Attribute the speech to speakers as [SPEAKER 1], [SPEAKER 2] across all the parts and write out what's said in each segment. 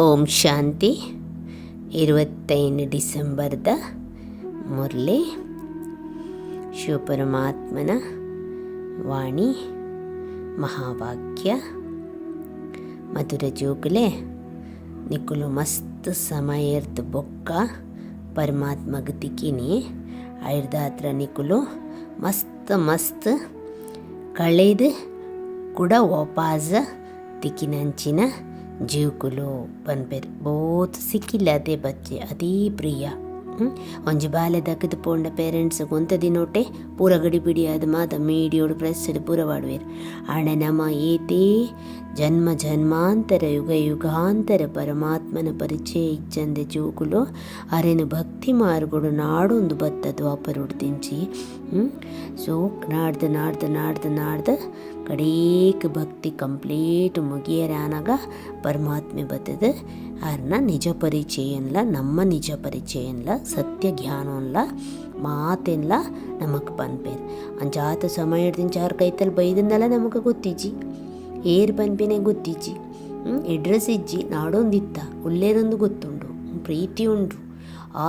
[SPEAKER 1] ಓಂ ಶಾಂತಿ. 25 ಡಿಸೆಂಬರ್ದ ಮುರಳಿ ಶಿವಪರಮಾತ್ಮನ ವಾಣಿ ಮಹಾವಾಕ್ಯ. ಮಧುರ ಜೋಗುಲೆ ನಿಕುಲು ಮಸ್ತ್ ಸಮಯ ಇರ್ತು ಬೊಕ್ಕ ಪರಮಾತ್ಮಗ ತಿಕ್ಕಿನಿ ಐರ್ದಾತ್ರ ನಿಕುಲು ಮಸ್ತ್ ಮಸ್ತ್ ಕಳೆದು ಕೂಡ ವಾಪಾಸ ತಿಕ್ಕಿನಂಚಿನ ಜೀವಕುಲು ಪನ್ಪೆರ್ ಬೋತ್ ಸಿಕ್ಕಿಲ್ಲ ಅದೇ ಬಚ್ಚೆ ಅದೇ ಪ್ರಿಯ. ಒಂಜಿ ಬಾಲ್ಯ ದಕ್ಕದು ಪೋಂಡ ಪೇರೆಂಟ್ಸ್ ಗೊಂತ ದಿನೊಟ್ಟೆ ಪೂರ ಗಡಿಬಿಡಿ ಅದು ಮಾತ ಮೀಡಿಯೋಡು ಪ್ರೆಸ್ಸಡ್ ಪೂರ ಮಾಡುವೆರು. ಆಂಡ ನಮ್ಮ ಏತೇ ಜನ್ಮ ಜನ್ಮಾಂತರ ಯುಗ ಯುಗಾಂತರ ಪರಮಾತ್ಮನ ಪರಿಚಯ ಇಚ್ಚಂದೆ ಜೋಗುಲು ಅರೆನು ಭಕ್ತಿ ಮಾರ್ಗೊಡು ನಾಡೊಂದು ಬತ್ತ ದ್ವಾಪರುಡು ತಿಂಚಿ. ಸೊ ನಾಡ್ದು ಕಡೇಕ್ ಭಕ್ತಿ ಕಂಪ್ಲೀಟ್ ಮುಗಿಯರಾನಾಗ ಪರಮಾತ್ಮೆ ಬತ್ತದ ಅರ್ನ ನಿಜ ಪರಿಚಯನ್ಲ ನಮ್ಮ ನಿಜ ಪರಿಚಯನ್ಲ ಸತ್ಯ ಜ್ಞಾನನ್ಲ ಮಾತೆನ್ಲ ನಮಕ್ ಪನ್ಪೇರು ಅಂಚಾತ ಸಮಯ ಹಿಡ್ದಿಂಚ ಆರು ಕೈತಲ್ಲಿ ಬೈದನ್ನೆಲ್ಲ ನಮಗೆ ಗೊತ್ತಿಜ್ಜಿ ಏರು ಪನ್ಪೇನೆ ಗೊತ್ತಿಜ್ಜಿ. ಎಡ್ರೆಸ್ ಇಜ್ಜಿ ನಾಡೊಂದಿತ್ತ ಉಲ್ಲೇರೊಂದು ಗೊತ್ತುಂಡು, ಪ್ರೀತಿ ಉಂಡು,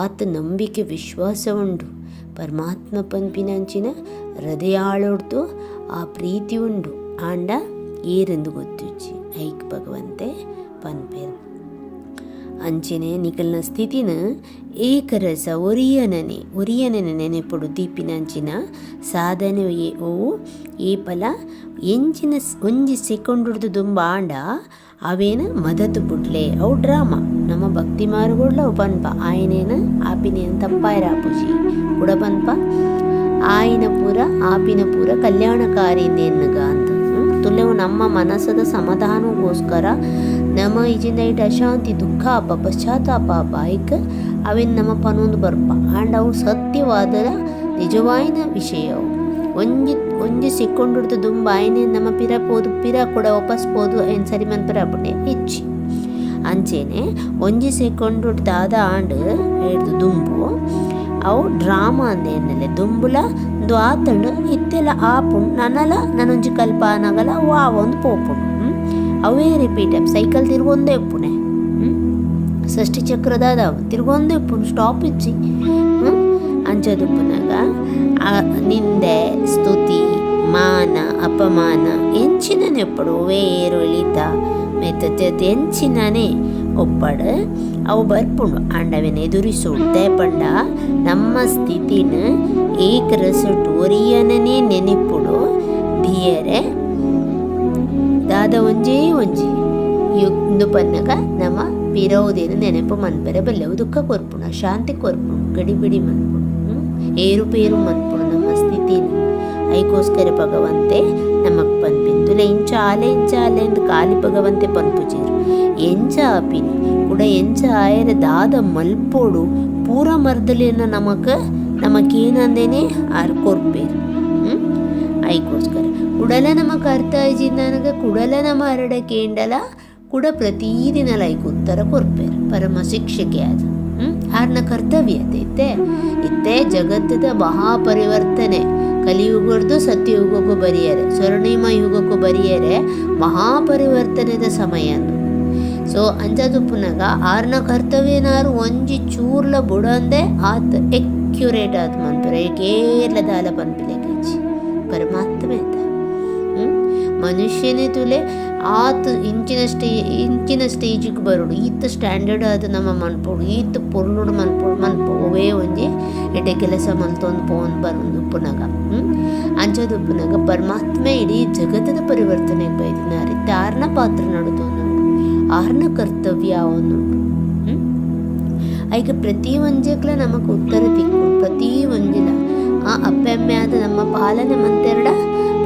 [SPEAKER 1] ಆತ ನಂಬಿಕೆ ವಿಶ್ವಾಸ ಉಂಡು. ಪರಮಾತ್ಮ ಪನ್ಪಿನಂಚಿನ ಹೃದಯಾಳೊಡ್ದು ಆ ಪ್ರೀತಿ ಉಂಡು ಆಂಡ ಏರೆಂದು ಗೊತ್ತಿಜ್ಜಿ ಐಕ್ ಭಗವಂತೆ ಪನ್ಪೇರು. ಅಂಚನೆ ನಿಕಲ್ನ ಸ್ಥಿತಿನ ಏಕರಸ ಒರಿಯನನೆ ನೆನೆಪೊಡು ದೀಪಿನಂಚಿನ ಸಾಧನೆ ಓವು ಏಪಲ ಎಂಚಿನ ಒಂಜಿ ಸೆಕೆಂಡ್ ದುಂಬ ಆಂಡ ಅವೇನ ಮದತು ಬುಡ್ಲೆ ಅವು ಡ್ರಾಮಾ ನಮ್ಮ ಭಕ್ತಿ ಮಾರುಗೊಡ್ಲ ಅವು ಪನ್ಪ ಆಯನೇನ ಆಪಿನೇನ ತಪ್ಪಾಯ್ರ ಆಪುಜಿ ಕೂಡ ಪನ್ಪ ಆಯಿನ ಪೂರ ಆಪಿನ ಪೂರ ಕಲ್ಯಾಣಕಾರಿನೆನ್ನಗ ಅಂತ ತುಲೆವು ನಮ್ಮ ಮನಸ್ಸದ ಸಮಾಧಾನಗೋಸ್ಕರ ನಮ್ಮ ಈಜಿಂದ ಇಟ್ಟು ಅಶಾಂತಿ ದುಃಖ ಪಶ್ಚಾತ್ತಾಪ ಬಾಯ್ಕ ಅವೇನು ನಮ್ಮ ಪನೊಂದು ಬರ್ಪ ಆ್ಯಂಡ್ ಅವು ಸತ್ಯವಾದ ನಿಜವಾಯಿನ ವಿಷಯ. ಒಂಜಿ ಸಿಕ್ಕೊಂಡಿಡ್ದು ದುಂಬ ಆಯ್ನೆ ನಮ್ಮ ಪಿರ ಕೂಡ ವಾಪಸ್ ಪೋದು ಏನು ಸರಿ ಮನ್ಪರ ಬಿಟ್ಟೆ ಹೆಚ್ಚಿ ಅಂಚೆನೆ ಒಂಜಿ ಸಿಕ್ಕೊಂಡಿಡ್ದಾದ ಆಂಡ್ ಹಿಡ್ದು ದುಂಬು ಅವು ಡ್ರಾಮಾ ಅಂದೇನಲ್ಲೇ ದುಂಬುಲ ಒಂದು ಆತಂಡು ಇತ್ತೆಲ್ಲ ಆಪುಂಡು ನನ್ನೊಂಜಿ ಕಲ್ಪನಾಗಲ ಒಂದು ಪೋಪುಂಡು ಅವೇ ರಿಪೀಟ್ ಸೈಕಲ್ ತಿರ್ಗೊಂದೇ ಉಪ್ಪುನೆ ಷಷ್ಠಿ ಚಕ್ರದಾದ ತಿರ್ಗೊಂದೇ ಉಪ್ಪುನು ಸ್ಟಾಪ್ ಇಚ್ಚಿ ಅಂಚದುಪ್ಪುನಾಗ ನಿಂದೆ ಸ್ತುತಿ ಮಾನ ಅಪಮಾನ ಎಂಚಿನನೆ ಒಪ್ಪಡು ವೇರು ಇಳಿತ ಮೆತ್ತ ಎಂಚಿನನೆ ಒಪ್ಪಡು ಅವು ಬರ್ಪುಂಡು ಆಂಡವೆನ ಎದುರಿಸೋಡ್ದೆ ಪಂಡ ನಮ್ಮ ಸ್ಥಿತಿನ ಏಕರಸಟ್ಟು ಒರಿಯನೇ ನೆನಪುಡು ದಿಯರೆ ದಾದ ಒಂಜಿ ಯುಗ್ದು ಪನ್ನಗ ನಮ್ಮ ಪಿರೋದೇನ ನೆನಪು ಮನ್ಪರೆ ಬಲ್ಲೆವು ದುಃಖ ಕೊರ್ಪುಣ ಶಾಂತಿ ಕೊರ್ಪುಣ ಗಡಿಬಿಡಿ ಮನ್ಪುಣ ಏರುಪೇರು ಮನ್ಪುಣ ನಮ್ಮ ಸ್ಥಿತಿನ ಐಕೋಸ್ಕರ ಭಗವಂತೆ ನಮಕ್ ಪನ್ಪಿಂತುಲ ಇಂಚ ಆಲೆ ಎಂದು ಕಾಲಿ ಭಗವಂತೆ ಪನ್ಪುಜೇರು ಎಂಚ ಆಪಿನಿ ಕೂಡ ಎಂಚ ಆಯರ ದಾದ ಮಲ್ಪೋಡು ಪೂರ ಮರ್ದಲಿನ ನಮಕೇನಂದೇನೆ ಆರು ಕೊರ್ಪೇರು ಐಕೋಸ್ಕರ ಕುಡಲ ನಮಕ್ ಅರ್ಥ ಆಯ್ಜಿಂದನಗ ಕುಡಲ ನಮ್ಮ ಅರಡ ಕೇಂಡಲ ಕೂಡ ಪ್ರತಿದಿನ ಲೈಕ್ ಉತ್ತರ ಕೊರ್ಪೇರು ಪರಮ ಶಿಕ್ಷಕೆ ಅದು ಆರ್ನ ಕರ್ತವ್ಯ ಇತ್ತೆ ಜಗತ್ತದ ಮಹಾಪರಿವರ್ತನೆ ಕಲಿಯುಗದ್ದು ಸತ್ಯಯುಗಕ್ಕೂ ಬರಿಯರೆ ಸ್ವರ್ಣಿಮ ಯುಗಕ್ಕೂ ಬರಿಯರೆ ಮಹಾಪರಿವರ್ತನೆದ ಸಮಯ. ಸೊ ಅಂಜದುಪ್ಪುನಾಗ ಆರ್ನ ಕರ್ತವ್ಯನಾರು ಒಂಜಿ ಚೂರ್ಲ ಬುಡಂದೆ ಆತ ಎಕ್ಯುರೇಟ್ ಆತ ಮನ್ಪರೆ ಕೇರ್ಲದ ಅಲ ಪನ್ಪಿಲೆಚ್ಚಿ ಪರಮಾತ್ಮೆ ಅಂತ ಮನುಷ್ಯನೇ ತುಲೆ ಆತ ಇಂಚಿನ ಸ್ಟೇಜಿಗೆ ಬರೋಡು ಈತ ಸ್ಟ್ಯಾಂಡರ್ಡ್ ಆದ ನಮ್ಮ ಮನ್ಪೋಡು ಈತ ಪೊರ್ಲುಡು ಮನ್ಪೋವೇ ಒಂಜಿ ಎಡೆ ಕೆಲಸ ಮಲ್ತೊಂದು ಪೋನ್ ಬರೋದು ಉಪ್ಪುನಾಗ ಅಂಚದುಪ್ಪುನಾಗ ಪರಮಾತ್ಮೆ ಇಡೀ ಜಗತ್ತದ ಪರಿವರ್ತನೆಗೆ ಬೈದಿನಾರಿ ಆರ್ನ ಪಾತ್ರ ನಡುದೊಂದುಂಟು ಆರ್ನ ಕರ್ತವ್ಯ ಅವನುಂಟು. ಈಗ ಪ್ರತಿ ಒಂಜಕ್ಲ ನಮಕ್ ಉತ್ತರ ತಿಕ್ಕು ಪ್ರತಿ ಒಂಜಿನ ಆ ಅಪ್ಪೆಮ್ಮೆ ಆದ ನಮ್ಮ ಪಾಲನೆ ಮಂತೆರಡ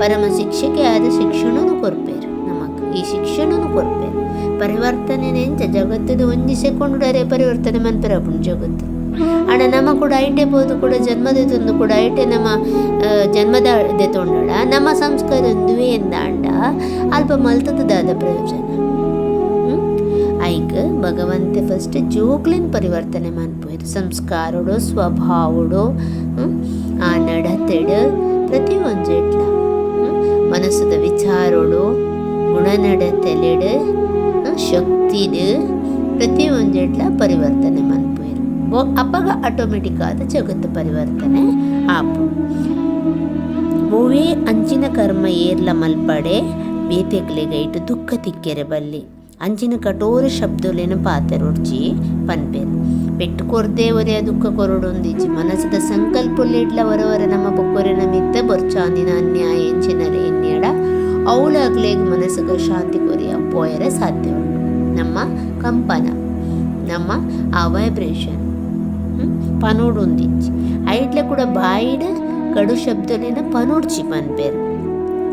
[SPEAKER 1] ಪರಮ ಶಿಕ್ಷಕೆ ಆದ ಶಿಕ್ಷಣನು ಕೊರ್ಪೇರು ನಮಕ್ ಈ ಶಿಕ್ಷಣನು ಕೊರ್ಪೇರು ಪರಿವರ್ತನೆ ನೆಂಚ ಜಗತ್ತದ ಒಂಜಿ ಸೆಕೊಂಡುಡರೆ ಪರಿವರ್ತನೆ ಮಂತರ ಪುಣ್ ಜಗತ್ತು ಅಣ್ಣ ನಮ್ಮ ಕೂಡ ಐಟೆ ಬೋದು ಕೂಡ ಜನ್ಮದ ತಂದು ಕೂಡ ಐಟೆ ನಮ್ಮ ಜನ್ಮದ ತೊಂಡಾಡ ನಮ್ಮ ಸಂಸ್ಕಾರ ಒಂದುವೇ ಎಂದಾಂಡ ಅಲ್ಪ ಮಲ್ತದಾದ ಪ್ರಯೋಜನ ಐಕ್ ಭಗವಂತೆ ಫಸ್ಟ್ ಜೋಗ್ಲಿನ ಪರಿವರ್ತನೆ ಮನ್ಪೋಯ್ತು ಸಂಸ್ಕಾರೋಡು ಸ್ವಭಾವಡು ಆ ನಡತೆಡು ಪ್ರತಿ ಒಂಜೆಟ್ಲ ಮನಸ್ಸದ ವಿಚಾರೋಡು ಗುಣನಡತೆಲೆಡು ಶಕ್ತಿಡು ಪ್ರತಿ ಒಂಜೆಡ್ಲ ಪರಿವರ್ತನೆ ಮನ್ಪುವೆರು. ಅಪ್ಪಗ ಆಟೋಮೆಟಿಕ್ ಆದ ಜಗತ್ತು ಪರಿವರ್ತನೆ ಆಪು. ಓವೇ ಅಂಚಿನ ಕರ್ಮ ಏರ್ಲ ಮಲ್ಪಡೆ ಬೇತೆಕ್ಲೆಗೈಟು ದುಃಖ ತಿಕ್ಕೆರೆ ಬಲ್ಲಿ ಅಂಚಿನ ಕಠೋರ ಶಬ್ದಲೇನ ಪಾತೆರೊಡ್ಚಿ ಪನ್ಪೇರು. ಪೆಟ್ಟು ಕೊರ್ದೆ ಒರೆಯ ದುಃಖ ಕೊರಡೊಂದಿಚ್ಚಿ ಮನಸ್ಸದ ಸಂಕಲ್ಪುಲ್ಲೆಡ್ಲ ವರವರ ನಮ್ಮ ಬೊಕ್ಕೊರೆನ ಮಿತ್ತ ಬೊರ್ಚಾಂದಿನ ಅನ್ಯಾಯ ಎಂಚಿನರೆ ಎನ್ನಿಯಡ ಅವಳಾಗ್ಲೇಗ್ ಮನಸ್ಸಿಗೆ ಶಾಂತಿ ಕೊರಿಯ ಪೋಯರೆ ಸಾಧ್ಯ ಉಂಟು. ನಮ್ಮ ಕಂಪನ, ನಮ್ಮ ಆ ವೈಬ್ರೇಷನ್ ಪನೋಡೊಂದಿಚ್ಚಿ ಐಟ್ಲೆ ಕೂಡ ಬಾಯಿಡ ಕಡು ಶಬ್ದಲೇನ ಪನೋಡ್ಚಿ ಪನ್ಪೇರು.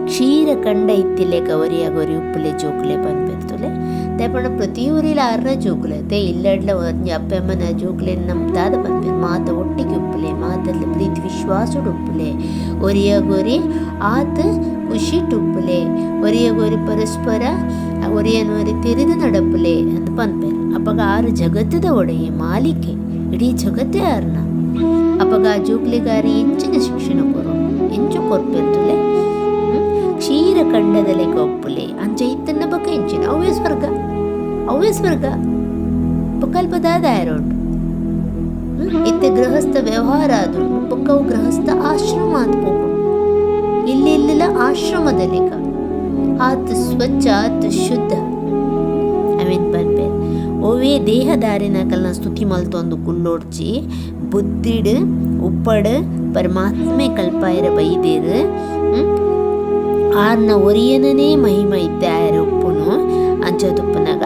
[SPEAKER 1] ಕ್ಷೀರ ಕಂಡ ಇತ್ತಿಲೆ ಗೌರಿಯ ಗೊರಿ ಉಪ್ಪುಲೆ ಜೋಕುಲೆ ಪನ್ಪೆರ್ತುಲೆ ತೇಪಣ ಪ್ರತಿ ಊರಿಲ ಅರ್ನ ಜೋಕುಲೆ ತೆ ಇಲ್ಲಡ್ಲ ಒಂಜಿ ಅಪ್ಪೆಮ್ಮನ ಜೋಕುಲೆ ನಮ್ಮ ದಾದ ಪನ್ಪೇರು. ಮಾತ ಒಟ್ಟಿಗೆ ಉಪ್ಪುಲೆ, ಮಾತಲ್ಲಿ ಪ್ರೀತಿ ವಿಶ್ವಾಸಡು ಉಪ್ಪುಲೆ, ಒರಿಯ ಗೊರಿ ಆತ ಖುಷಿ ಟುಪ್ಪುಲೆ, ಒರಿಯ ಗೊರಿ ಪರಸ್ಪರ ಒರಿಯನವರಿ ತೆರೆದು ನಡಪುಲೆ ಅಂತ ಪನ್ಪೇರು. ಅಪ್ಪಗ ಆರು ಜಗತ್ತದ ಒಡೆಯ ಮಾಲಿಕೆ, ಇಡೀ ಜಗತ್ತೇ ಆರ್ನ. ಅಪ್ಪಗ ಆ ಜೋಕ್ಲೆಗಾರಿ ಎಂಚಿನ ಶಿಕ್ಷಣ ಕೊರು ಎಂಚು ಕೊರ್ಪೆರ್ತುಲೆ. ಕ್ಷೀರ ಕಂಡದಲೆ ಗೊಪ್ಪುಲೆ ಅಂಚ ಇತ್ತನ್ನ ಬಕ್ಕ ಎಂಚಿನ ಅವೇ ಸ್ವರ್ಗ ಕಲ್ಪದಾದ ಆರೋಂಡು. ಇತ್ತೆ ಗೃಹಸ್ಥ ವ್ಯವಹಾರ ಅದು ಬೊಕ್ಕವು ಗೃಹಸ್ಥ ಆಶ್ರಮ ಅಂತ ಹೋಗುಂಡು. ಇಲ್ಲಿಲ್ಲ ಆಶ್ರಮದಲ್ಲಿಕ ಆತ ಸ್ವಚ್ಛ ಆತ ಶುದ್ಧ ಅವೇನ್ ಪನ್ಪೇರು. ಓವೇ ದೇಹದಾರಿನ ಕಲ್ನ ಸ್ತುತಿ ಮಲ್ತೊಂದು ಕುಲ್ಲೋಡ್ಚಿ ಬುದ್ಧಿಡ್ ಉಪ್ಪಡ್ ಪರಮಾತ್ಮೆ ಕಲ್ಪಾಯರ ಬೈದೇರು ಆರ್ನ ಒರಿಯನೇ ಮಹಿಮ ಇದ್ದಾಯರ ಉಪ್ಪುನು ಅಂಚದುಪ್ಪನಾಗ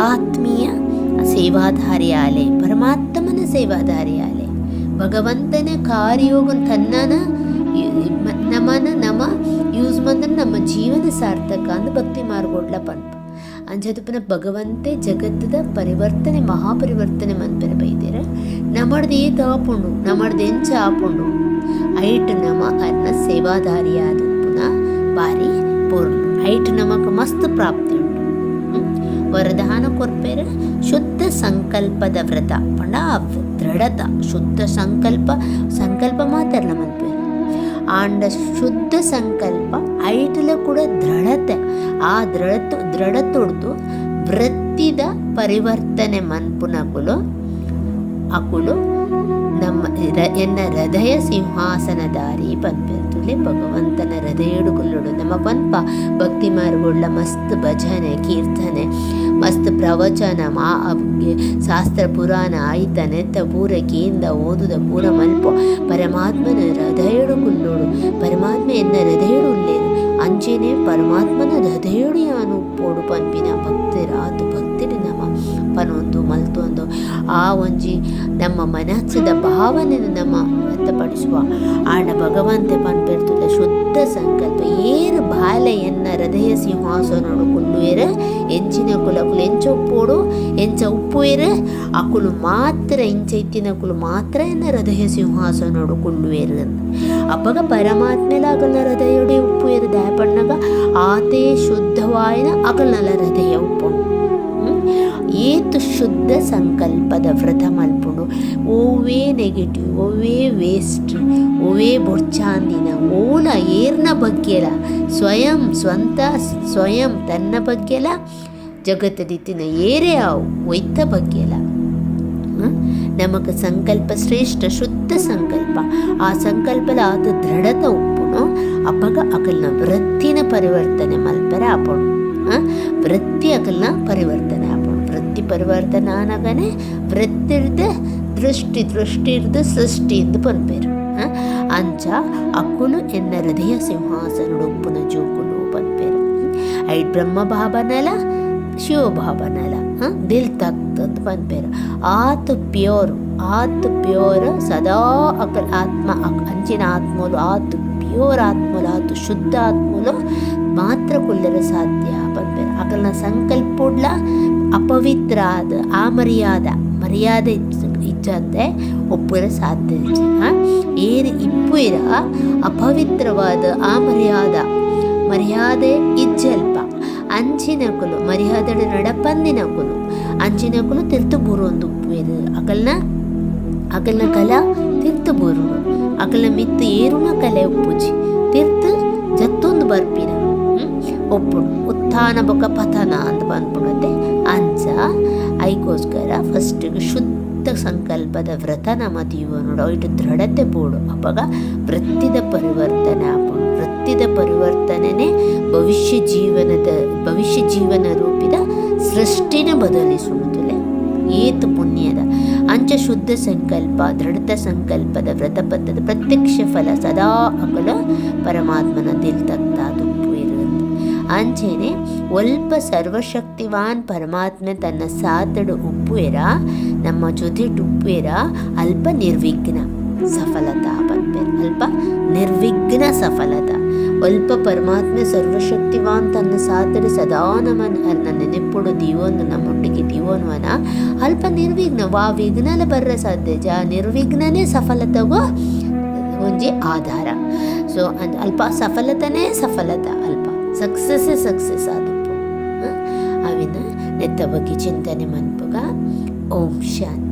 [SPEAKER 1] ಆತ್ಮೀಯ ಸೇವಾಧಾರಿ ಆಲೆ, ಪರಮಾತ್ಮನ ಸೇವಾಧಾರಿ ಆಲೆ, ಭಗವಂತನ ಕಾರ್ಯೋಗ ತನ್ನನ ನಮ ಯೂಸ್ ಮಂದ್ರೆ ನಮ್ಮ ಜೀವನ ಸಾರ್ಥಕ ಅಂದ ಭಕ್ತಿ ಮಾರ್ಗೋಡ್ಲ ಪನ್ಪ ಅಂಚದುಪ್ಪನ ಭಗವಂತೆ ಜಗತ್ತದ ಪರಿವರ್ತನೆ ಮಹಾಪರಿವರ್ತನೆ ಮನ್ಪೆರ ಬೈದೇರ ನಮ್ಮಡ್ದು ಏತ ಆಪುಂಡು ನಮ್ಮಡ್ದು ಎಂಚ ಆಪುಂಡು ಐಟ್ ನಮ ಅನ್ನ ಸೇವಾಧಾರಿಯಾದ ಪುನಃ ಬಾರಿ ಪೂರ್ಣ ಐಟ್ ನಮಕ್ ಮಸ್ತ್ ಪ್ರಾಪ್ತಿ ಉಂಟು. ವರದಾನ ಕೊರ್ಪೇರ ಶುದ್ಧ ಸಂಕಲ್ಪದ ವ್ರತ ಪಂಡ ದೃಢತ ಶುದ್ಧ ಸಂಕಲ್ಪ ಮಾತಾಡಲ ಮನ್ಪೇರು ಆಂಡ ಶುದ್ಧ ಸಂಕಲ್ಪ ಐಟಲ ಕೂಡ ದೃಢತೆ ಆ ದೃಢತೊಡ್ದು ವೃತ್ತಿದ ಪರಿವರ್ತನೆ ಮನ್ಪುನಕುಲು ಅಕುಲು ನಮ್ಮ ಎನ್ನ ಹೃದಯ ಸಿಂಹಾಸನದಾರಿ ಪನ್ಪೆರ್ತುಲೆ ಭಗವಂತನ ಹೃದಯಡುಗುಲ್ಲುಡು ನಮ್ಮ ಪನ್ಪ ಭಕ್ತಿ ಮಾರ್ಗೊಳ್ಳ ಮಸ್ತ್ ಭಜನೆ ಕೀರ್ತನೆ ಮಸ್ತ್ ಪ್ರವಚನ ಶಾಸ್ತ್ರ ಪುರಾಣ ಆಯ್ತನೆತ್ತ ಪೂರ ಕೇಂದ ಓದುದ ಪೂರ ಮಲ್ಪ ಪರಮಾತ್ಮನ ಹೃದಯಡುಗುಲ್ಲುಡು ಪರಮಾತ್ಮ ಎನ್ನ ಹೃದಯಡುಲ್ಲೇನು ಅಂಚೆನೆ ಪರಮಾತ್ಮನ ಹೃದಯಡು ಯಾನು ಉಪ್ಪೋಡು ಪನ್ಪಿನ ಭಕ್ತರಾತು ಭಕ್ತಿರಿ ನಮ್ಮ ಪನೊಂದು ಮಲ್ತೊಂದು ಆ ಒಂಜಿ ನಮ್ಮ ಮನಸ್ಸದ ಭಾವನೆ ನಮ್ಮ ವ್ಯಕ್ತಪಡಿಸುವ ಆಡ ಭಗವಂತೆ ಪನ್ಪೆರ್ತುಲೆ ಶುದ್ಧ ಸಂಕಲ್ಪ ಏರು ಬಾಲೆ ಎನ್ನ ಹೃದಯ ಸಿಂಹಾಸನೋಡು ಕುಲ್ಲುವೆರ ಎಂಚಿನ ಕುಲಕುಲು ಎಂಚ ಉಪ್ಪೋಡು ಎಂಚ ಉಪ್ಪುವೆರ ಅಕುಲು ಮಾತ್ರ ಎಂಚ ಇತ್ತಿನ ಕುಲು ಮಾತ್ರ ಎನ್ನ ಹೃದಯ ಸಿಂಹಾಸನೋಡು ಕುಲ್ಲುವೆರು ಅಪ್ಪಗ ಪರಮಾತ್ಮೆಲ ಅಗಲ್ನ ಹೃದಯಡೆ ಉಪ್ಪುವೆರು ದಾಯಪಣ್ಣಗ ಆತೇ ಶುದ್ಧವಾಯಿನ ಅಗಲ್ನಲ ಹೃದಯ ಉಪ್ಪುಂಡು ಏತು ಶುದ್ಧ ಸಂಕಲ್ಪದ ವ್ರತ ಮಲ್ಪುಂಡು ಓವೇ ನೆಗೆಟಿವ್ ಓವೇ ವೇಸ್ಟ್ ಓವೇ ಬೊರ್ಚಾಂದಿನ ಓಲ ಏರ್ನ ಬಗ್ಗೆಲ ಸ್ವಯಂ ತನ್ನ ಬಗ್ಗೆಲ ಜಗತ್ತದಿತ್ತಿನ ಏರೇ ಅವು ಒಯ್ತ ಬಗ್ಗೆಲ ನಮಗ ಸಂಕಲ್ಪ ಶ್ರೇಷ್ಠ ಶುದ್ಧ ಸಂಕಲ್ಪ ಆ ಸಂಕಲ್ಪದ ಆದ ದೃಢತ ಉಪ್ಪುನು ಅಪ್ಪಗ ಅಕಲ್ನ ವೃತ್ತಿನ ಪರಿವರ್ತನೆ ಮಲ್ಪರ ಆಪುಂಡು ವೃತ್ತಿ ಅಕಲ್ನ ಪರಿವರ್ತನೆ ಆಪುಂಡು ವೃತ್ತಿ ಪರಿವರ್ತನೆ ಆನಗನೆ ವೃತ್ತಿರ್ದ ದೃಷ್ಟಿರ್ದ ಸೃಷ್ಟಿ ಎಂದು ಪನ್ಪೇರು ಅಂಚ ಅಕ್ಕುಲು ಎನ್ನ ಹೃದಯ ಸಿಂಹಾಸನಡು ಉಪ್ಪುನ ಜೋಕುಲು ಪನ್ಪೇರು ಐಟ್ ಬ್ರಹ್ಮ ಭಾವನಲ ಶಿವ ಭಾವನಲ ದಿಲ್ ತಕ್ತ ಪನ್ಪೇರು ಆತು ಪ್ಯೂರ್ ಸದಾ ಅಕಲ್ ಆತ್ಮ ಅಂಚಿನ ಆತ್ಮಲು ಆತು ಪ್ಯೂರ್ ಆತ್ಮಲು ಆತು ಶುದ್ಧ ಆತ್ಮಲು ಮಾತ್ರ ಕುಲ್ಲರ ಸಾಧ್ಯ ಪನ್ಪೇರು ಅಕಲ್ನ ಸಂಕಲ್ಪುಡ್ಲ ಅಪವಿತ್ರ ಆದ ಆ ಮರ್ಯಾದೆ ಇಜ್ಜಂತೆ ಒಪ್ಪುರ ಸಾಧ್ಯ ಏರು ಇಪ್ಪುರ ಅಪವಿತ್ರವಾದ ಆ ಮರ್ಯಾದೆ ಇಜ್ಜಲ್ಪ ಅಂಚಿನಕುಲು ಮರ್ಯಾದೆ ನಡಪಂದಿನಕುಲು ಅಂಚಿನಕುಲು ತಿರ್ತು ಬೂರೊಂದು ಉಪ್ಪುವೆರು ಅಕಲ್ನ ಕಲ ತಿರ್ತು ಬೂರುಡು ಅಕಲ್ನ ಮಿತ್ತು ಏರುನ ಕಲೆ ಉಪ್ಪುಜಿ ತಿರ್ತು ಜತ್ತೊಂದು ಬರ್ಪಿನ ಒಪ್ಪುಡು ಉತ್ಥಾನ ಬೊಕ ಪತನ ಅಂತ ಬಂದ್ಬಿಡುತ್ತೆ ಅಂಚ ಐಕೋಸ್ಕರ ಫಸ್ಟಿಗೆ ಶುದ್ಧ ಸಂಕಲ್ಪದ ವ್ರತ ನಮ್ಮ ತೀವನೋಡು ಇಟ್ಟು ದೃಢತೆ ಬೋಡು ಅವಾಗ ವೃತ್ತಿದ ಪರಿವರ್ತನೆ ಆಪೋಡು. ವೃತ್ತಿದ ಪರಿವರ್ತನೆನೇ ಭವಿಷ್ಯ ಜೀವನ ರೂಪಿದ ಸೃಷ್ಟಿನ ಬದಲಿಸುವುದಿಲ್ಲ ಏತು ಪುಣ್ಯದ ಅಂಚ ಶುದ್ಧ ಸಂಕಲ್ಪ ದೃಢತ ಸಂಕಲ್ಪದ ವ್ರತಪದ್ಧದ ಪ್ರತ್ಯಕ್ಷ ಫಲ ಸದಾ ಅಕಲ ಪರಮಾತ್ಮನ ದಿಲ್ ತಕ್ತಾದುಪ್ಪು ಇರುತ್ತೆ. ಅಂಚೆನೆ ಒಲ್ಪ ಸರ್ವಶಕ್ತಿವಾನ್ ಪರಮಾತ್ಮ ತನ್ನ ಸಾತಡು ಉಪ್ಪುವೆರ ನಮ್ಮ ಜೊತೆ ಉಪ್ಪುವೆರ ಅಲ್ಪ ನಿರ್ವಿಘ್ನ ಸಫಲತಾ ಬಂದ್ಬೇರು. ಅಲ್ಪ ನಿರ್ವಿಘ್ನ ಸಫಲತಾ ಅಲ್ಪ ಪರಮಾತ್ಮ ಸರ್ವಶಕ್ತಿವಾನ್ ತನ್ನ ಸಾತಡು ಸದಾ ನನ್ನ ನೆನೆಪುಡು ದೀವೊಂದು ನಮ್ಮೊಟ್ಟಿಗೆ ದೀವೋನ್ವನ ಅಲ್ಪ ನಿರ್ವಿಘ್ನ ವಿಘ್ನಲ ಬರ್ರ ಸಾಧ್ಯ ನಿರ್ವಿಘ್ನನೇ ಸಫಲತೆಗೂ ಒಂಜಿ ಆಧಾರ. ಸೊ ಅಲ್ಪ ಸಫಲತನೇ ಸಫಲತಾ ಅಲ್ಪ ಸಕ್ಸಸ್ ಆದಪ್ಪು ಅವಿನ ನೆತ್ತ ಬಗ್ಗೆ ಚಿಂತನೆ ಮನ್ಪುಗ. ಓಂ ಶಾಂತಿ.